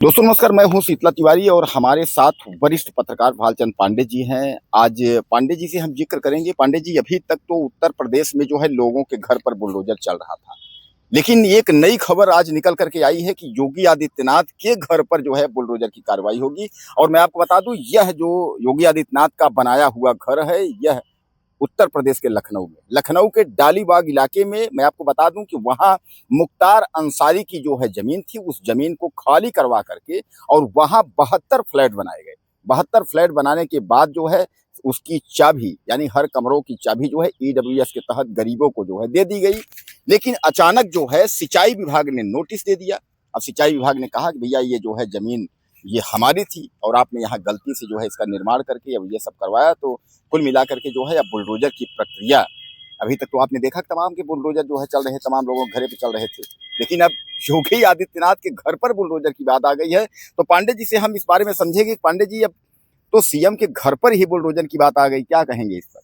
दोस्तों नमस्कार, मैं हूं शीतला तिवारी और हमारे साथ वरिष्ठ पत्रकार भालचंद पांडे जी हैं। आज पांडे जी से हम जिक्र करेंगे। पांडे जी, अभी तक तो उत्तर प्रदेश में जो है लोगों के घर पर बुलडोजर चल रहा था, लेकिन एक नई खबर आज निकल करके आई है कि योगी आदित्यनाथ के घर पर जो है बुलडोजर की कार्रवाई होगी। और मैं आपको बता दूं, यह जो योगी आदित्यनाथ का बनाया हुआ घर है, यह उत्तर प्रदेश के लखनऊ के डालीबाग इलाके में। मैं आपको बता दूं कि वहां मुख्तार अंसारी की जो है जमीन थी, उस जमीन को खाली करवा करके और वहां 72 फ्लैट बनाए गए। 72 फ्लैट बनाने के बाद जो है उसकी चाबी, यानी हर कमरों की चाबी जो है ईडब्ल्यूएस के तहत गरीबों को जो है दे दी गई। लेकिन अचानक जो है सिंचाई विभाग ने नोटिस दे दिया। अब सिंचाई विभाग ने कहा कि भैया ये जो है जमीन ये हमारी थी और आपने यहाँ गलती से जो है इसका निर्माण करके अब ये सब करवाया। तो कुल मिलाकर के जो है अब बुलडोजर की प्रक्रिया, अभी तक तो आपने देखा तमाम के बुलडोजर जो है चल रहे, तमाम लोगों के घरे पे चल रहे थे, लेकिन अब योगी आदित्यनाथ के घर पर बुलडोजर की बात आ गई है। तो पांडे जी से हम इस बारे में समझेंगे। पांडे जी, अब तो सीएम के घर पर ही बुलडोजर की बात आ गई, क्या कहेंगे इस पर?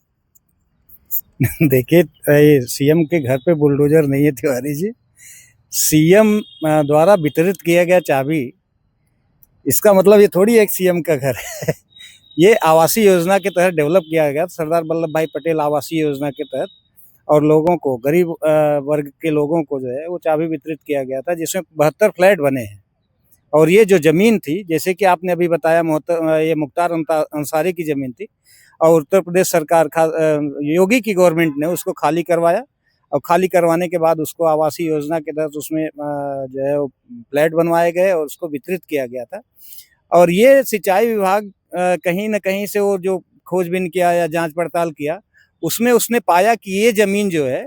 देखिए, ये सीएम के घर पे बुलडोजर नहीं है तिवारी जी। सीएम द्वारा वितरित किया गया चाबी, इसका मतलब ये थोड़ी एक सीएम का घर है। ये आवासीय योजना के तहत डेवलप किया गया, सरदार वल्लभ भाई पटेल आवासीय योजना के तहत, और लोगों को, गरीब वर्ग के लोगों को जो है वो चाबी वितरित किया गया था, जिसमें 72 फ्लैट बने हैं। और ये जो जमीन थी, जैसे कि आपने अभी बताया, ये मुख्तार अंसारी की जमीन थी, और उत्तर प्रदेश सरकार योगी की गवर्नमेंट ने उसको खाली करवाया। और खाली करवाने के बाद उसको आवासीय योजना के तहत उसमें जो है वो फ्लैट बनवाए गए और उसको वितरित किया गया था। और ये सिंचाई विभाग कहीं न कहीं से वो जो खोजबीन किया या जांच पड़ताल किया, उसमें उसने पाया कि ये ज़मीन जो है,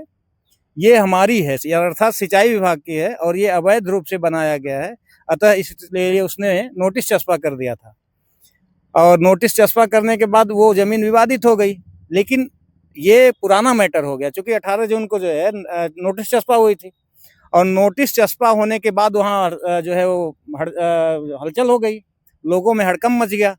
ये हमारी है, अर्थात सिंचाई विभाग की है, और ये अवैध रूप से बनाया गया है। अतः इसलिए उसने नोटिस चस्पा कर दिया था, और नोटिस चस्पा करने के बाद वो ज़मीन विवादित हो गई। लेकिन ये पुराना मैटर हो गया, चूँकि 18 जून को जो है नोटिस चस्पा हुई थी, और नोटिस चस्पा होने के बाद वहाँ जो है वो हलचल हो गई, लोगों में हड़कंप मच गया।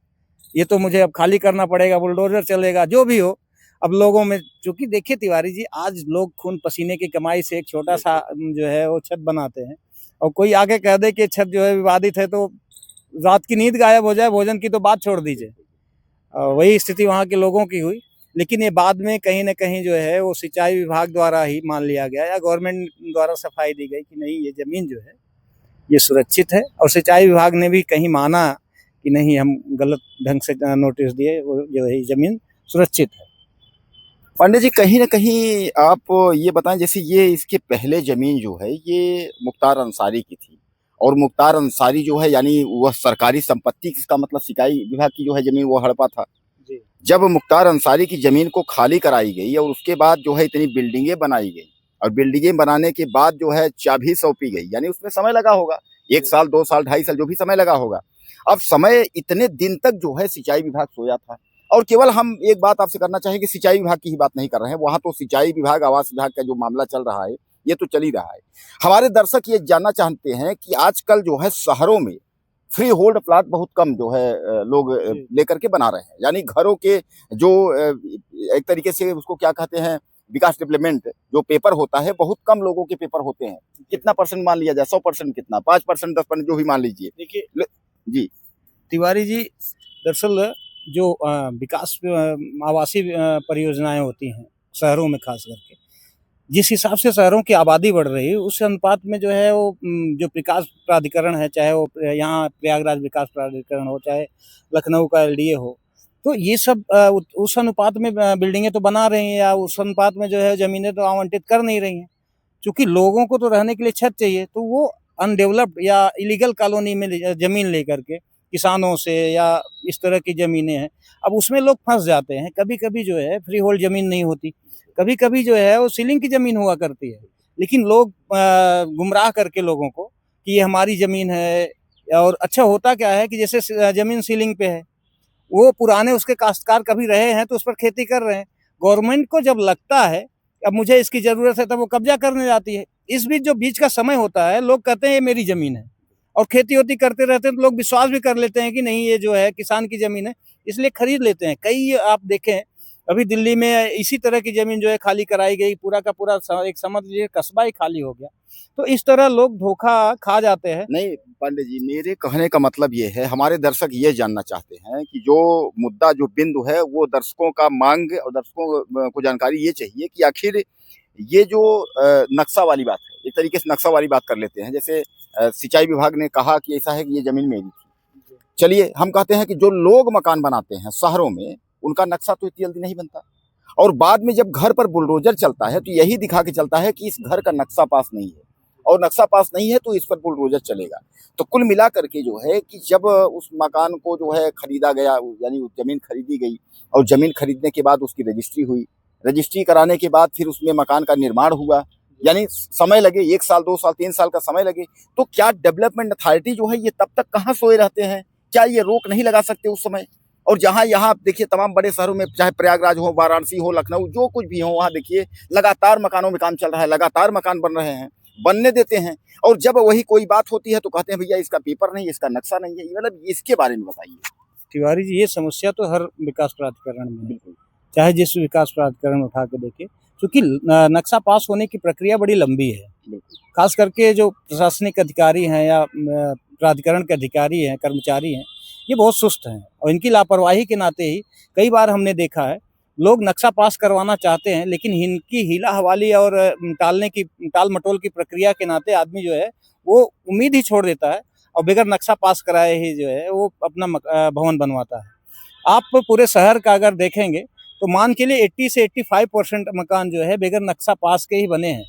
ये तो मुझे अब खाली करना पड़ेगा, बुलडोजर चलेगा, जो भी हो। अब लोगों में, चूँकि देखिए तिवारी जी, आज लोग खून पसीने की कमाई से एक छोटा-सा जो है वो छत बनाते हैं, और कोई आके कह दे कि छत जो है विवादित है, तो रात की नींद गायब हो जाए, भोजन की तो बात छोड़ दीजिए। वही स्थिति वहाँ के लोगों की हुई। लेकिन ये बाद में कहीं न कहीं जो है वो सिंचाई विभाग द्वारा ही मान लिया गया, या गवर्नमेंट द्वारा सफाई दी गई कि नहीं, ये ज़मीन जो है ये सुरक्षित है। और सिंचाई विभाग ने भी कहीं माना कि नहीं, हम गलत ढंग से नोटिस दिए, वो जो है ज़मीन सुरक्षित है। पांडे जी, कहीं ना कहीं आप ये बताएं, जैसे ये इसके पहले जमीन जो है ये मुख्तार अंसारी की थी, और मुख्तार अंसारी जो है यानी वह सरकारी संपत्ति, इसका मतलब सिंचाई विभाग की जो है जमीन वो हड़पा था। जी। जब मुख्तार अंसारी की जमीन को खाली कराई गई और उसके बाद जो है इतनी बिल्डिंगें बनाई गई, और बिल्डिंगें बनाने के बाद जो है चाबी सौंपी गई, यानी उसमें समय लगा होगा, 1 साल 2 साल 2.5 साल जो भी समय लगा होगा। अब समय इतने दिन तक जो है सिंचाई विभाग सोया था। और केवल हम एक बात आपसे करना चाहेंगे, सिंचाई विभाग की ही बात नहीं कर रहे हैं, वहां तो सिंचाई विभाग आवास विभाग का जो मामला चल रहा है ये तो चल ही रहा है। हमारे दर्शक ये जानना चाहते हैं कि आजकल जो है शहरों में फ्री होल्ड प्लाट बहुत कम जो है लोग लेकर के बना रहे हैं, यानी घरों के जो एक तरीके से उसको क्या कहते हैं, विकास डेवलपमेंट जो पेपर होता है, बहुत कम लोगों के पेपर होते हैं। कितना परसेंट मान लिया जाए, 100% कितना, 5%, 10% जो भी मान लीजिए। देखिए जी। तिवारी जी, दरअसल जो विकास आवासीय परियोजनाएं होती हैं शहरों में, खास करके जिस हिसाब से शहरों की आबादी बढ़ रही है, उस अनुपात में जो है वो जो विकास प्राधिकरण है, चाहे वो यहाँ प्रयागराज विकास प्राधिकरण हो, चाहे लखनऊ का एलडीए हो, तो ये सब उस अनुपात में बिल्डिंगें तो बना रही हैं, या उस अनुपात में जो है ज़मीनें तो आवंटित कर नहीं रही हैं। चूँकि लोगों को तो रहने के लिए छत चाहिए, तो वो अनडेवलप्ड या इलीगल कॉलोनी में ज़मीन लेकर के, किसानों से या इस तरह की ज़मीनें हैं, अब उसमें लोग फँस जाते हैं। कभी-कभी जो है फ्री होल्ड ज़मीन नहीं होती, कभी-कभी जो है वो सीलिंग की ज़मीन हुआ करती है। लेकिन लोग गुमराह करके लोगों को कि ये हमारी ज़मीन है। और अच्छा होता क्या है कि जैसे ज़मीन सीलिंग पे है, वो पुराने उसके काश्तकार कभी रहे हैं तो उस पर खेती कर रहे हैं। गवर्नमेंट को जब लगता है अब मुझे इसकी ज़रूरत है, तब वो कब्ज़ा करने जाती है। इस बीच जो बीच का समय होता है, लोग कहते हैं ये मेरी ज़मीन है, और खेती-वेती करते रहते हैं, तो लोग विश्वास भी कर लेते हैं कि नहीं, ये जो है किसान की ज़मीन है, इसलिए खरीद लेते हैं। कई आप देखें अभी दिल्ली में इसी तरह की जमीन जो है खाली कराई गई, पूरा का पूरा एक समझ लीजिए कस्बा ही खाली हो गया। तो इस तरह लोग धोखा खा जाते हैं। नहीं पांडे जी, मेरे कहने का मतलब ये है, हमारे दर्शक ये जानना चाहते हैं कि जो मुद्दा जो बिंदु है वो दर्शकों का मांग और दर्शकों को जानकारी ये चाहिए कि आखिर ये जो नक्शा वाली बात है, एक तरीके से नक्शा वाली बात कर लेते हैं। जैसे सिंचाई विभाग ने कहा कि ऐसा है कि ये जमीन मेरी थी। चलिए हम कहते हैं कि जो लोग मकान बनाते हैं शहरों में, उनका नक्शा तो इतनी जल्दी नहीं बनता, और बाद में जब घर पर बुलडोजर चलता है तो यही दिखा के चलता है कि इस घर का नक्शा पास नहीं है, और नक्शा पास नहीं है तो इस पर बुलडोजर चलेगा। तो कुल मिला करके जो है कि जब उस मकान को जो है खरीदा गया, यानी जमीन खरीदी गई, और जमीन खरीदने के बाद उसकी रजिस्ट्री हुई, रजिस्ट्री कराने के बाद फिर उसमें मकान का निर्माण हुआ, यानी समय लगे, 1 साल 2 साल 3 साल का समय लगे, तो क्या डेवलपमेंट अथॉरिटी जो है ये तब तक कहाँ सोए रहते हैं? क्या ये रोक नहीं लगा सकते उस समय? और जहाँ यहाँ आप देखिए तमाम बड़े शहरों में, चाहे प्रयागराज हो, वाराणसी हो, लखनऊ, जो कुछ भी हो, वहाँ देखिए लगातार मकानों में काम चल रहा है, लगातार मकान बन रहे हैं, बनने देते हैं, और जब वही कोई बात होती है तो कहते हैं भैया इसका पेपर नहीं, इसका नक्शा नहीं है। मतलब इसके बारे में बताइए। तिवारी जी, ये समस्या तो हर विकास प्राधिकरण में है, बिल्कुल। चाहे जिस विकास प्राधिकरण उठा के देखे, क्योंकि नक्शा पास होने की प्रक्रिया बड़ी लंबी है। बिल्कुल। खास करके जो प्रशासनिक अधिकारी हैं या प्राधिकरण के अधिकारी हैं, कर्मचारी हैं, ये बहुत सुस्त हैं, और इनकी लापरवाही के नाते ही कई बार हमने देखा है लोग नक्शा पास करवाना चाहते हैं, लेकिन इनकी हीला हवाली और टाल मटोल की प्रक्रिया के नाते आदमी जो है वो उम्मीद ही छोड़ देता है, और बगैर नक्शा पास कराए ही जो है वो अपना भवन बनवाता है। आप पूरे शहर का अगर देखेंगे तो मान के लिए 80 से 85% मकान जो है बगैर नक्शा पास के ही बने हैं।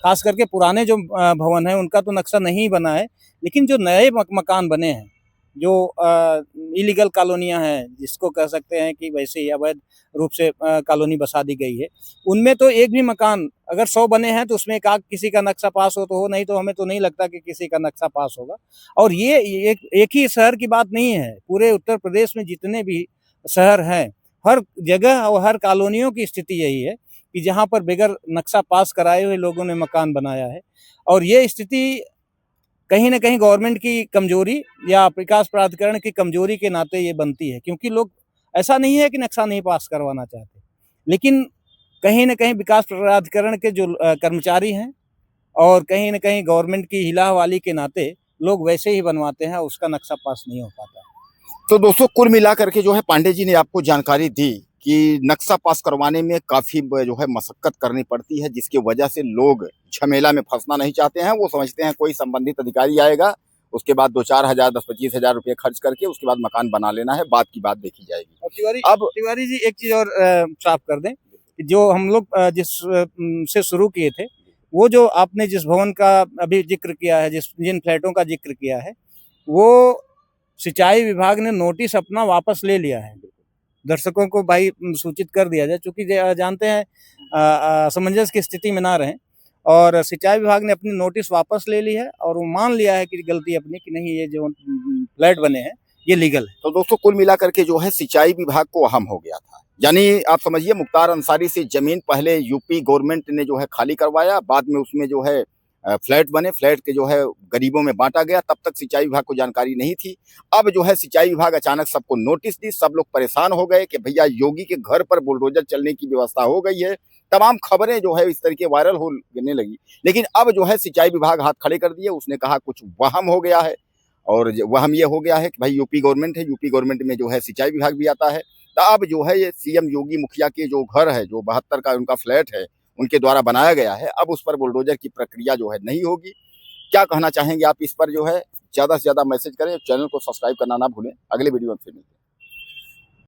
खास करके पुराने जो भवन है उनका तो नक्शा नहीं बना है, लेकिन जो नए मकान बने हैं, जो इलीगल कॉलोनियां हैं, जिसको कह सकते हैं कि वैसे ही अवैध रूप से कॉलोनी बसा दी गई है, उनमें तो एक भी मकान अगर 100 बने हैं तो उसमें किसी का नक्शा पास हो तो हो, नहीं तो हमें तो नहीं लगता कि किसी का नक्शा पास होगा। और ये एक ही शहर की बात नहीं है, पूरे उत्तर प्रदेश में जितने भी शहर हैं, हर जगह और हर कॉलोनियों की स्थिति यही है कि जहाँ पर बगैर नक्शा पास कराए हुए लोगों ने मकान बनाया है। और ये स्थिति कहीं न कहीं गवर्नमेंट की कमजोरी या विकास प्राधिकरण की कमजोरी के नाते ये बनती है, क्योंकि लोग, ऐसा नहीं है कि नक्शा नहीं पास करवाना चाहते, लेकिन कहीं न कहीं विकास प्राधिकरण के जो कर्मचारी हैं और कहीं न कहीं गवर्नमेंट की हिला-हवाली के नाते लोग वैसे ही बनवाते हैं, उसका नक्शा पास नहीं हो पाता। तो दोस्तों कुल मिलाकर के जो है पांडे जी ने आपको जानकारी दी कि नक्शा पास करवाने में काफ़ी जो है मशक्कत करनी पड़ती है, जिसकी वजह से लोग झमेला में फंसना नहीं चाहते हैं। वो समझते हैं कोई संबंधित अधिकारी आएगा, उसके बाद 2-4 हज़ार 10-25 हज़ार रुपये खर्च करके उसके बाद मकान बना लेना है, बाद की बात देखी जाएगी। और तिवारी जी एक चीज़ और साफ कर दें कि जो हम लोग से शुरू किए थे, वो जो आपने जिस भवन का अभी जिक्र किया है, जिन फ्लैटों का जिक्र किया है, वो सिंचाई विभाग ने नोटिस अपना वापस ले लिया है। दर्शकों को भाई सूचित कर दिया जाए, चूँकि जानते हैं असमंजस की स्थिति में ना रहें, और सिंचाई विभाग ने अपनी नोटिस वापस ले ली है और वो मान लिया है कि गलती अपनी, कि नहीं ये जो फ्लैट बने हैं ये लीगल है। तो दोस्तों कुल मिलाकर के जो है सिंचाई विभाग को अहम हो गया था, यानी आप समझिए मुख्तार अंसारी से जमीन पहले यूपी गवर्नमेंट ने जो है खाली करवाया, बाद में उसमें जो है फ्लैट बने, फ्लैट के जो है गरीबों में बांटा गया, तब तक सिंचाई विभाग को जानकारी नहीं थी। अब जो है सिंचाई विभाग अचानक सबको नोटिस दी, सब लोग परेशान हो गए कि भैया योगी के घर पर बुलडोजर चलने की व्यवस्था हो गई है। तमाम खबरें जो है इस तरीके वायरल होने लगी, लेकिन अब जो है सिंचाई विभाग हाथ खड़े कर दिए, उसने कहा कुछ वहम हो गया है, और वहम ये हो गया है कि भाई यूपी गवर्नमेंट है, यूपी गवर्नमेंट में जो है सिंचाई विभाग भी आता है। तो अब जो है ये सीएम योगी मुखिया के जो घर है, जो 72 का उनका फ्लैट है, उनके द्वारा बनाया गया है, अब उस पर बुलडोजर की प्रक्रिया जो है नहीं होगी। क्या कहना चाहेंगे आप इस पर? जो है ज़्यादा से ज़्यादा मैसेज करें, चैनल को सब्सक्राइब करना ना भूलें। अगले वीडियो में फिर मिलते हैं।